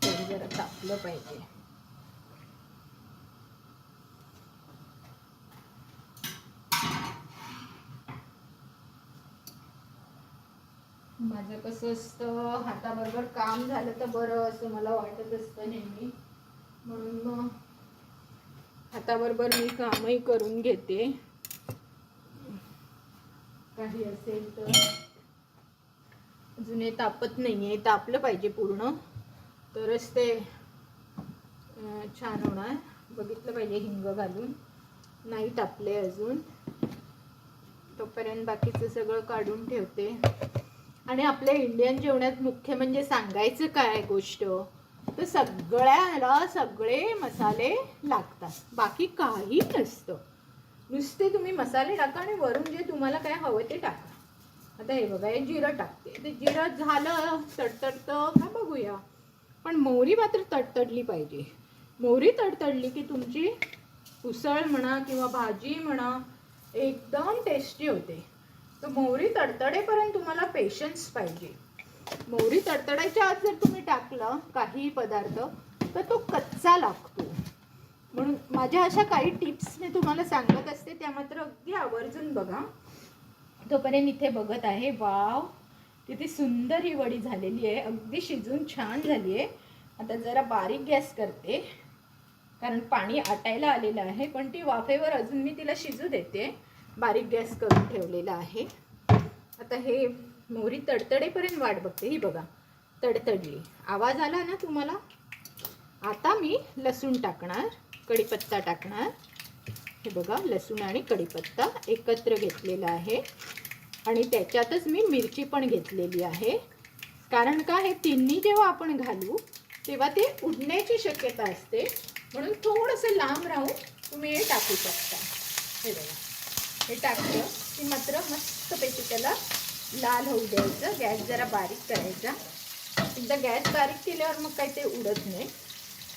तेल जरा तापलं पाहिजे. माझं कसं असतं, हाताबरोबर काम झालं तर बरं असं मला वाटत असतं नेहमी, म्हणून मग हाताबरोबर मी कामही करून घेते काही असेल तर. अजून हे तापत नाही आहे, तापलं पाहिजे पूर्ण, तरच ते छान होणार. बघितलं पाहिजे हिंग घालून. नाही तापले अजून, तोपर्यंत बाकीचं सगळं काढून ठेवते. आणि आपल्या इंडियन जेवणात मुख्य म्हणजे सांगायचं काय गोष्ट, तर सगळ्याला सगळे मसाले लागतात, बाकी काही नसतं. नुसते तुम्ही मसाले टाका आणि वरून जे तुम्हाला काय हवं ते टाका. आता हे बघा, हे जिरं टाकते. ते जिरं झालं तडतडतं का बघूया. पण मोहरी मात्र तडतडली पाहिजे. मोहरी तडतडली की तुमची उसळ म्हणा किंवा भाजी म्हणा एकदम टेस्टी होते. तर मोहरी तडतडेपर्यंत तुम्हाला पेशन्स पाहिजे. मोहरी तडतडायच्या आत जर तुम्ही टाकलं काही पदार्थ तर तो कच्चा लागतो. म्हणून माझ्या अशा काही टिप्स मी तुम्हाला सांगत असते, त्या मात्र अगदी आवर्जून बघा. तोपर्यंत इथे बघत आहे, वाव किती सुंदर ही वडी झालेली आहे, अगदी शिजून छान झाली आहे. आता जरा बारीक गॅस करते कारण पाणी आटायला आलेलं आहे, पण ती वाफेवर अजून मी तिला शिजू देते. बारीक गॅस करून ठेवलेला आहे. आता हे मोहरी तडतडेपर्यंत वाट बघते. ही बघा तडतडली, आवाज आला ना तुम्हाला. आता मी लसूण टाकणार, कढीपत्ता टाकणार. हे बघा, लसूण आणि कढीपत्ता एकत्र घेतलेला आहे आणि त्याच्यातच मी मिरची पण घेतलेली आहे. कारण का, हे तिन्ही जेव्हा आपण घालू तेव्हा ते उडण्याची शक्यता असते, म्हणून थोडंसं लांब राहून तुम्ही हे टाकू शकता. हे बघा, हे टाकलं की मात्र मस्तपैकी त्याला लाल होऊ द्यायचं. गॅस जरा बारीक करायचा. एकदा गॅस बारीक केल्यावर मग काही ते उडत नाही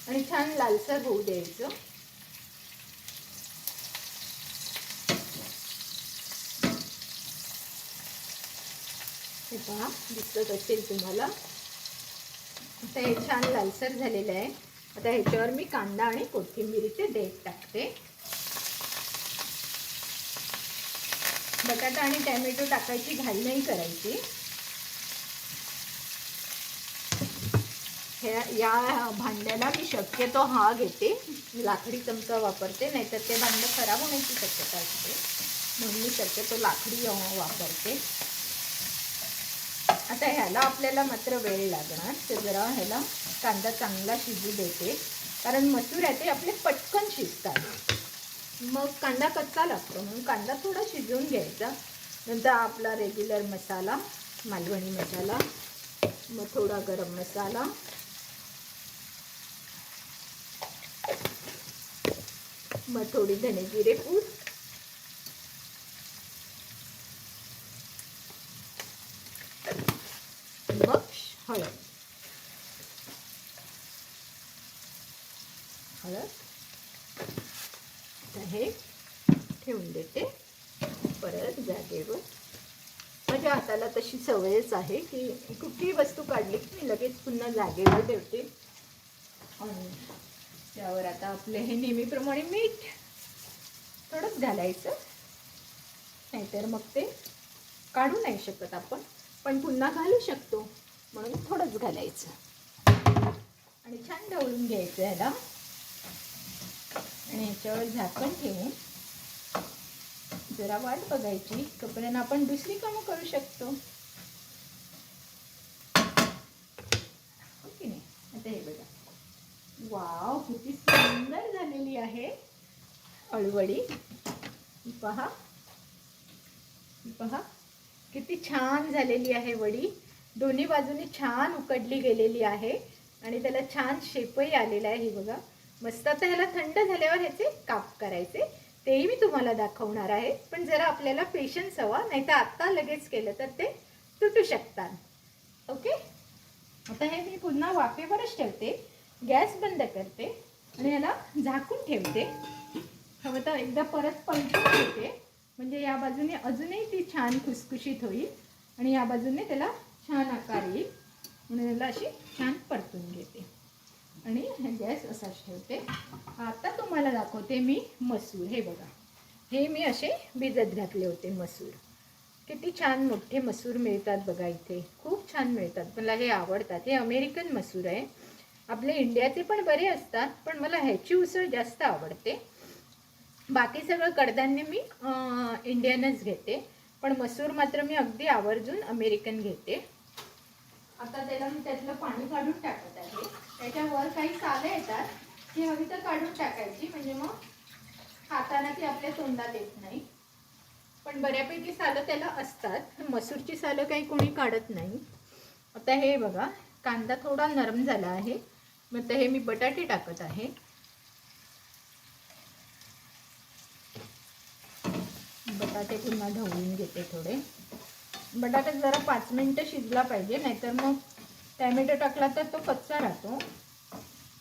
आणि छान लालसर होऊ द्यायचं. हे पहा, दिसत असेल तुम्हाला. आता हे छान लालसर झालेलं आहे. आता ह्याच्यावर मी कांदा आणि कोथिंबीरीचे देठ टाकते. बटाटा आणि टॅमॅटो टाकायची घाई नाही करायची. या भांड्याला मी शक्यतो हा घेते, लाकडी चमचा वापरते, नाहीतर ते भांडं खराब होण्याची शक्यता असते, म्हणून मी शक्यतो लाकडी वापरते. आता ह्याला आपल्याला मात्र वेळ लागणार, तर जरा ह्याला कांदा चांगला शिजू देते, कारण मसूर आहे ते आपले पटकन शिजतात. मग कांदा कच्चा लागतो, म्हणून कांदा थोडा शिजवून घ्यायचा. नंतर आपला रेग्युलर मसाला, मालवणी मसाला, मग थोडा गरम मसाला, मग थोडी धने जिरे पूड, मग हळद. हे ठेवून देते परत जागेवर. माझ्या हाताला तशी सवयच आहे की कुठलीही वस्तू काढली की मी लगेच पुन्हा जागेवर ठेवते. आणि त्यावर आता आपले हे नेहमीप्रमाणे मीठ थोडंच घालायचं, नाहीतर मग ते काढू नाही शकत आपण, पण पुन्हा घालू शकतो, म्हणून थोडंच घालायचं आणि छान ढवळून घ्यायचं ह्याला. आणि ह्याच्यावर झाकण ठेवून जरा वाट बघायची, तोपर्यंत आपण दुसरी कामं करू शकतो. ओके नाही. आता हे बघा, वाव किती सुंदर झालेली आहे अळूवडी. पहा पहा किती छान झालेली आहे वडी. दोन्ही बाजूनी छान उकडली गेलेली आहे आणि त्याला छान शेपही आलेला आहे. हे बघा मस्त. आता ह्याला थंड झाल्यावर ह्याचे काप करायचे, तेही मी तुम्हाला दाखवणार आहे. पण जरा आपल्याला पेशन्स हवा, नाही तर आत्ता लगेच केलं तर ते तुटू शकतात. ओके. आता हे मी पुन्हा वाफेवरच ठेवते, गॅस बंद करते आणि ह्याला झाकून ठेवते. हवं तर एकदा परत पलटून ठेवते, म्हणजे या बाजूने अजूनही ती छान खुसखुशीत होईल आणि या बाजूने त्याला छान आकार येईल, म्हणून याला अशी छान परतून घेते आणि गॅस असाच ठेवते. आता तुम्हाला दाखवते मी मसूर. हे बघा, हे मी असे भिजत घातले होते मसूर. किती छान मोठे मसूर मिळतात बघा इथे, खूप छान मिळतात. मला हे आवडतात. हे अमेरिकन मसूर आहे. आपले इंडियाचे पण बरे असतात, पण मला ह्याची उसळ जास्त आवडते. बाकी सगळं कडधान्य मी इंडियनच घेते, पण मसूर मात्र मी अगदी आवर्जून अमेरिकन घेते. आता त्याला मी त्यातलं पाणी काढून टाकत आहे. त्याच्यावर काही सालं येतात, ती हवी तर काढून टाकायची, म्हणजे मग खाताना ती आपल्या तोंडात येत नाही. पण बऱ्यापैकी सालं त्याला असतात. मसूरची सालं काही कोणी काढत नाही. आता हे बघा, कांदा थोडा नरम झाला आहे. मग आता हे मी बटाटे टाकत आहे. बटाटे पुन्हा ढवळून घेते थोडे. बटाटा जरा 5 मिनिटं शिजला पाहिजे, नाहीतर मग टॅमॅटो टाकला तर तो कच्चा राहतो.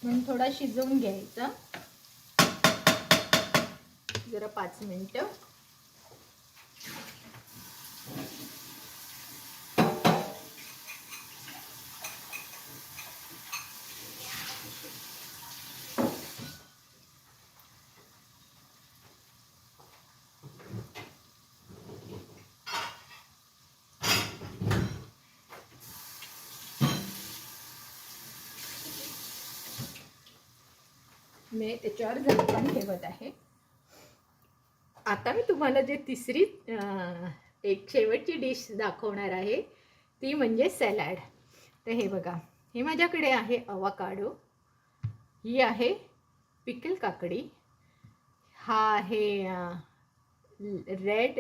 म्हणून थोडा शिजवून घ्यायचा जरा 5 मिनिटं. मी त्याच्यावर झाकण ठेवत आहे. आता मी तुम्हाला जे तिसरी एक शेवटची डिश दाखवणार आहे ती म्हणजे सॅलड. तर हे बघा, हे माझ्याकडे आहे अवाकाडो, ही आहे पिकल काकडी, हा आहे रेड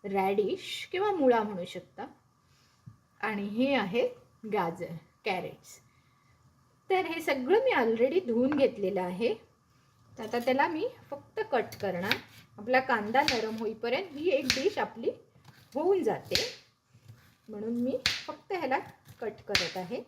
रॅडिश किंवा मुळा म्हणू शकता, आणि हे आहे गाजर, कॅरेट्स. तर हे सगळं मी ऑलरेडी धुवून घेतलेलं आहे. तर आता त्याला मी फक्त कट करणार. आपला कांदा नरम होईपर्यंत ही एक डिश आपली होऊन जाते, म्हणून मी फक्त ह्याला कट करत आहे.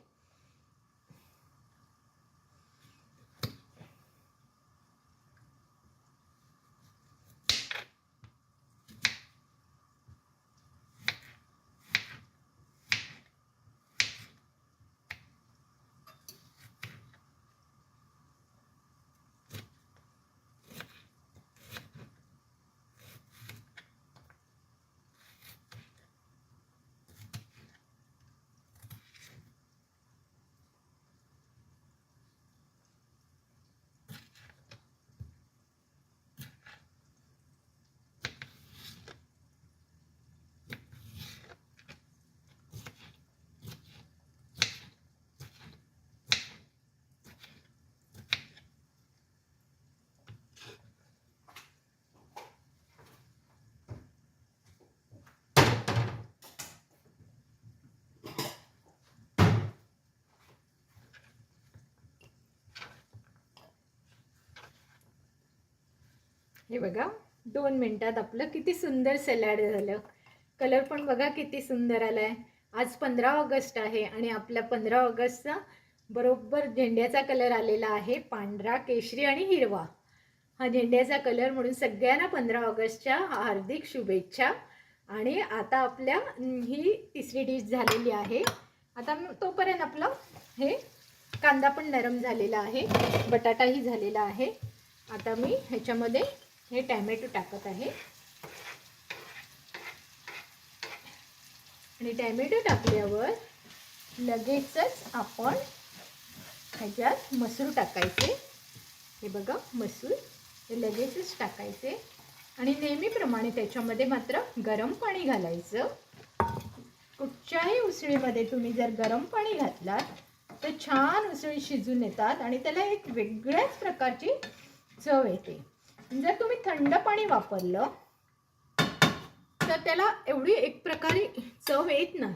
हे बघा, 2 मिनिटात आपलं किती सुंदर सॅलड झालं. कलर पण बघा किती सुंदर आलाय. आज 15 ऑगस्ट आहे आणि आपल्या 15 ऑगस्टचा बरोबर झेंड्याचा कलर आलेला आहे, पांढरा, केशरी आणि हिरवा. हा झेंड्याचा कलर, म्हणून सगळ्यांना 15 ऑगस्टच्या हार्दिक शुभेच्छा. आणि आता आपल्या ही तिसरी डिश झालेली आहे. आता तोपर्यंत आपलं हे कांदा पण नरम झालेला आहे, बटाटाही झालेला आहे. आता मी ह्याच्यामध्ये हे टॅमॅटो टाकत आहे, आणि टॅमॅटो टाकल्यावर लगेचच आपण ह्याच्यात मसूर टाकायचे. हे बघा, मसूर हे लगेचच टाकायचे, आणि नेहमीप्रमाणे त्याच्यामध्ये मात्र गरम पाणी घालायचं. कुठच्याही उसळीमध्ये तुम्ही जर गरम पाणी घातलात तर छान उसळी शिजून येतात आणि त्याला एक वेगळ्याच प्रकारची चव येते. जर तुम्ही थंड पाणी वापरलं तर त्याला एवढी एक प्रकारे चव येत नाही.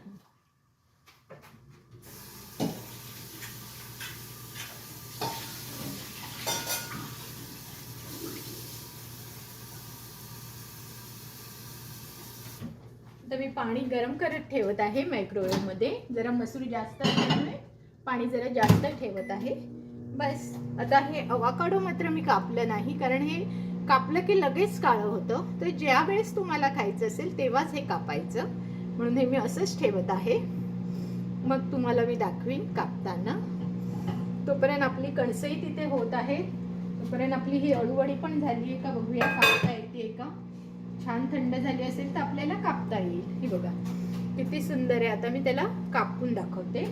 तर मी पाणी गरम करत ठेवत आहे मायक्रोवेव्हमध्ये. जरा मसूर जास्त असल्यामुळे पाणी जरा जास्त ठेवत आहे. बस. आता हे अवाकाडो मात्र मी कापलं नाही, कारण हे कापलं की लगेच काळं होतं. तर ज्या वेळेस तुम्हाला खायचं असेल तेव्हाच हे कापायचं, म्हणून हे मी असंच ठेवत आहे. मग तुम्हाला मी दाखवीन कापताना. तोपर्यंत आपली कणसही तिथे होत आहे. तोपर्यंत आपली ही अळूवडी पण झाली आहे का बघूया, कापता येते का. छान थंड झाली असेल तर आपल्याला कापता येईल. ही बघा किती सुंदर आहे. आता मी त्याला कापून दाखवते.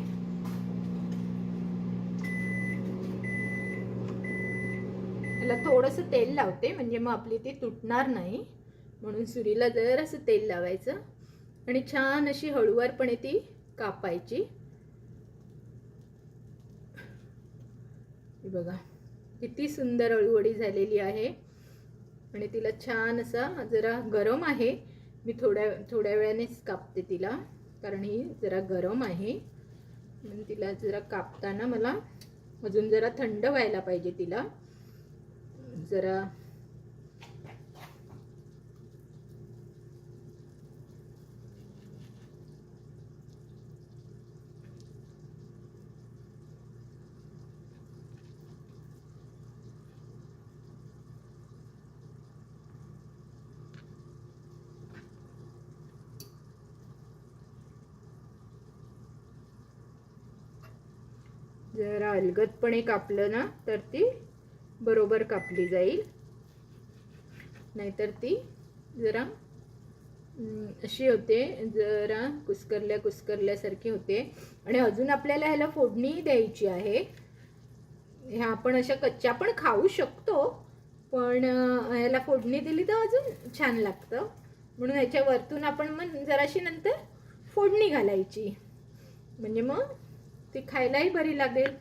त्याला थोडंसं तेल लावते, म्हणजे मग आपली ती तुटणार नाही, म्हणून सुरीला जरासं तेल लावायचं आणि छान अशी हळूवारपणे ती कापायची। बघा किती सुंदर अळूवडी झालेली आहे आणि तिला छान असा, जरा गरम आहे, मी थोड्या वेळानेच कापते तिला कारण ही जरा गरम आहे, म्हणून तिला जरा कापताना मला अजून जरा थंड व्हायला पाहिजे तिला जरा। जरा अलगदपणे कापलं ना तर ती बरोबर कापली जाईल, नाहीतर ती जरा अशी होते, जरा कुस्करल्यासारखी होते। आणि अजून आपल्याला ह्याला फोडणी द्यायची आहे। ह्या आपण अशा कच्च्या पण खाऊ शकतो, पण ह्याला फोडणी दिली तर अजून छान लागतं, म्हणून ह्याच्या वरतून आपण मग जराशी नंतर फोडणी घालायची, म्हणजे मग ती खायलाही बरी लागेल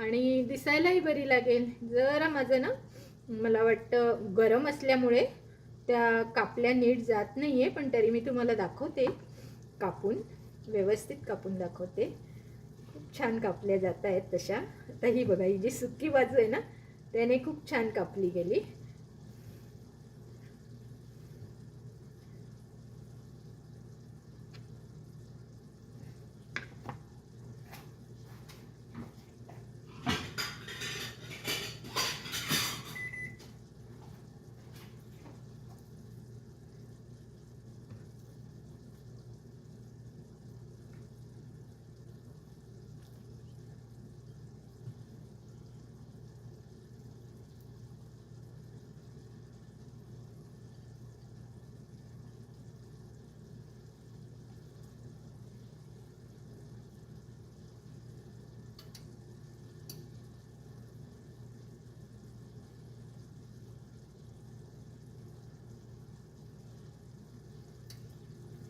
आणि दिसायलाही बरी लागेल। जरा माझं ना, मला वाटतं गरम असल्यामुळे त्या कापल्या नीट जात नाहीये, पण तरी मी तुम्हाला दाखवते कापून, व्यवस्थित कापून दाखवते। खूप छान कापल्या जात आहेत तशा। आता ही बघा, ही जी सुकी बाजू आहे ना त्याने खूप छान कापली गेली।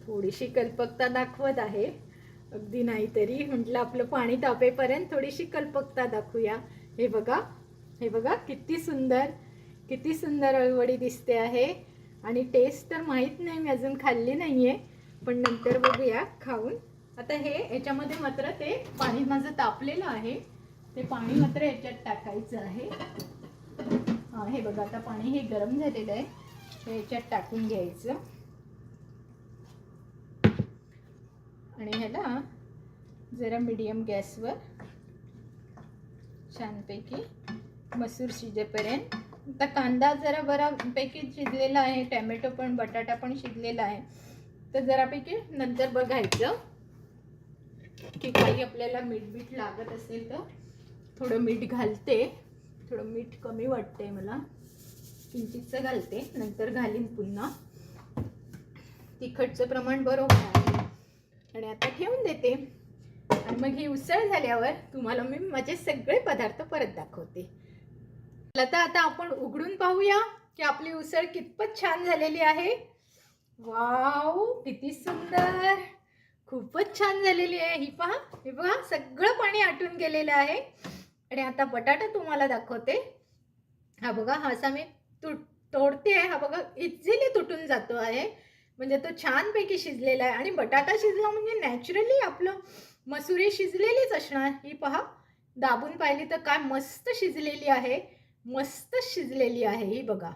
थोडीशी कल्पकता दाखवत आहे, अगदी नाही तरी म्हटलं आपलं पाणी तापेपर्यंत थोडीशी कल्पकता दाखवूया। हे बघा किती सुंदर अळूवडी दिसते आहे। आणि टेस्ट तर माहीत नाही, मी अजून खाल्ली नाहीये, पण नंतर बघूया खाऊन। आता याच्यामध्ये मात्र ते पाणी माझं तापलेलं आहे, ते पाणी मात्र याच्यात टाकायचं आहे। हे बघा, आता पाणी हे गरम झालेलं आहे, ते याच्यात टाकून घ्यायचं आणि ह्याला जरा मीडियम गॅसवर छानपैकी मसूर शिजेपर्यंत। आता कांदा जरा बऱ्यापैकी शिजलेला आहे, टोमॅटो पण, बटाटा पण शिजलेला आहे, तर जरापैकी नंतर बघायचं की काही आपल्याला मीठ लागत असेल तर थोडं मीठ घालते। थोडं मीठ कमी वाटतंय मला, किंचितचं घालते, नंतर घालीन पुन्हा। तिखटचं प्रमाण बरोबर आहे आणि आता ठेवून देते। आणि मग ही उसळ झाल्यावर तुम्हाला मी माझे सगळे पदार्थ परत दाखवते। आता आपण उघडून पाहूया की आपली उसळ कितपत छान झालेली आहे। वाव, किती सुंदर, खूपच छान झालेली आहे। ही पहा, हे बघा, सगळं पाणी आटून गेलेलं आहे। आणि आता बटाटा तुम्हाला दाखवते। हा बघा, हा असा मी तोडते, हा बघा इझिली तुटून जातो आहे, म्हणजे तो छानपैकी शिजलेला आहे। आणि बटाटा शिजला म्हणजे नॅचरली आपलं मसुरी शिजलेलीच असणार। ही पहा, दाबून पाहिली तर काय मस्त शिजलेली आहे, मस्त शिजलेली आहे ही बघा।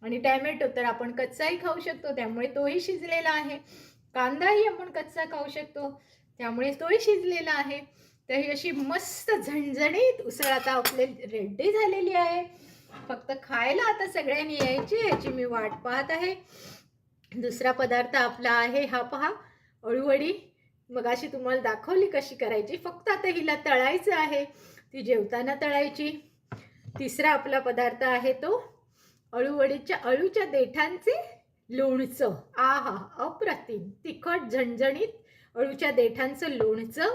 आणि टोमॅटो तर आपण कच्चाही खाऊ शकतो, त्यामुळे तोही शिजलेला आहे। कांदाही आपण कच्चा खाऊ शकतो, त्यामुळे तोही शिजलेला आहे। तर ही अशी मस्त झणझणीत उसळ आता आपली रेडी झालेली आहे। फक्त खायला आता सगळ्यांनी यायची मी वाट पाहत आहे। दुसरा पदार्थ आपला आहे, हा पहा, अळूवडी। मगाशी तुम्हाला दाखवली कशी करायची, फक्त आता हिला तळायचं आहे, ती जेवताना तळायची। तिसरा आपला पदार्थ आहे तो अळूच्या देठांचे लोणचं। आहा, अप्रतिम, तिखट झणझणीत अळूच्या देठांचं लोणचं।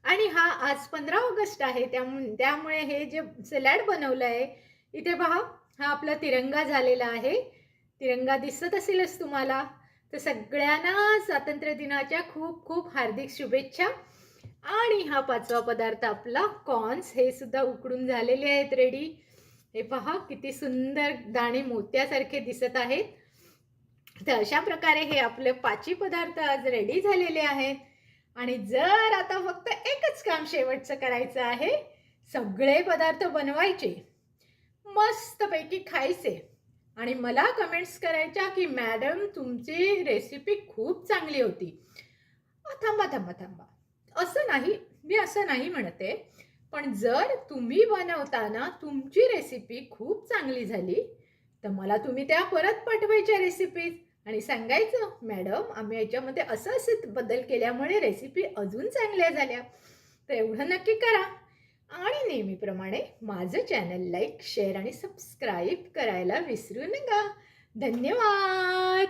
आणि हा आज 15 ऑगस्ट आहे, त्यामुळे हे जे सॅलड बनवलं आहे, इथे पहा, हा आपला तिरंगा झालेला आहे। तिरंगा दिसत असेलच तुम्हाला, तर सगळ्यांना स्वातंत्र्य दिनाच्या खूप खूप हार्दिक शुभेच्छा. आणि हा 5वा पदार्थ आपला कॉर्न्स, हे सुद्धा उकडून झालेले आहेत रेडी. हे पहा किती सुंदर दाणे मोत्यासारखे दिसत आहेत. तर अशा प्रकारे हे आपले 5ही पदार्थ आज रेडी झालेले आहेत. आणि जर आता फक्त एकच काम शेवटचं करायचं आहे, सगळे पदार्थ बनवायचे, मस्तपैकी खायचे आणि मला कमेंट्स करायच्या की मॅडम तुमची रेसिपी खूप चांगली होती. थांबा थांबा थांबा, असं नाही, मी असं नाही म्हणते. पण जर तुम्ही बनवताना तुमची रेसिपी खूप चांगली झाली तर मला तुम्ही त्या परत पाठवायच्या रेसिपीज आणि सांगायचं मॅडम आम्ही याच्यामध्ये असं असं बदल केल्यामुळे रेसिपी अजून चांगल्या झाल्या. तर एवढं नक्की करा. आणि नेहमीप्रमाणे माझं चॅनल लाईक, शेअर आणि सबस्क्राईब करायला विसरू नका. धन्यवाद.